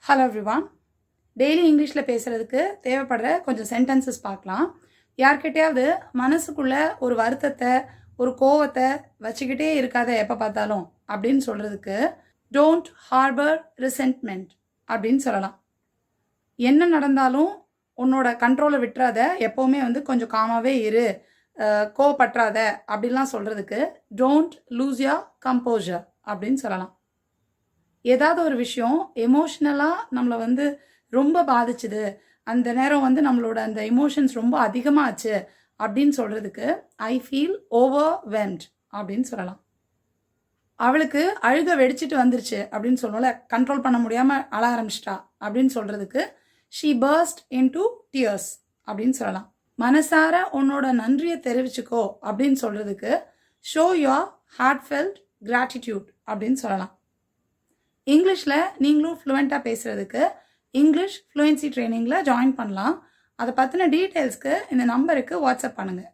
Hello everyone. Daily இங்கிலீஷில் பேசுகிறதுக்கு தேவைப்படுற கொஞ்சம் சென்டென்சஸ் பார்க்கலாம். யார்கிட்டையாவது மனசுக்குள்ளே ஒரு வருத்தத்தை ஒரு கோவத்தை வச்சுக்கிட்டே இருக்காத எப்போ பார்த்தாலும் அப்படின்னு சொல்கிறதுக்கு டோன்ட் ஹார்பர் ரிசென்ட்மெண்ட் அப்படின்னு சொல்லலாம். என்ன நடந்தாலும் உன்னோட கண்ட்ரோலை விட்டுறாத, எப்போவுமே கொஞ்சம் காமாகவே இரு, கோவப்பற்றாத அப்படின்லாம் சொல்கிறதுக்கு டோன்ட் லூஸ் யோர் கம்போஷர் அப்படின்னு சொல்லலாம். ஏதாவது ஒரு விஷயம் எமோஷ்னலாக நம்மளை ரொம்ப பாதிச்சுது, அந்த நேரம் நம்மளோட அந்த எமோஷன்ஸ் ரொம்ப அதிகமாகச்சு அப்படின்னு சொல்கிறதுக்கு ஐ ஃபீல் ஓவர்வெல்ம்ட் அப்படின்னு சொல்லலாம். அவளுக்கு அழுக வெடிச்சிட்டு வந்துருச்சு அப்படின்னு சொல்லல, கண்ட்ரோல் பண்ண முடியாமல் அழ ஆரம்பிச்சிட்டா அப்படின்னு சொல்கிறதுக்கு ஷீ பர்ஸ்ட் இன்டு டியர்ஸ் அப்படின்னு சொல்லலாம். மனசார உன்னோட நன்றியை தெரிவிச்சுக்கோ அப்படின்னு சொல்கிறதுக்கு ஷோ யோர் ஹார்ட்ஃபெல்ட் கிராட்டிடியூட் அப்படின்னு சொல்லலாம். இங்கிலீஷில் நீங்களும் ஃப்ளூவெண்ட்டாக பேசுகிறதுக்கு இங்கிலீஷ் ஃப்ளூயன்சி ட்ரைனிங்கில் ஜாயின் பண்ணலாம். அதை பற்றின டீட்டெயில்ஸ்க்கு இந்த நம்பருக்கு வாட்ஸ்அப் பண்ணுங்கள்.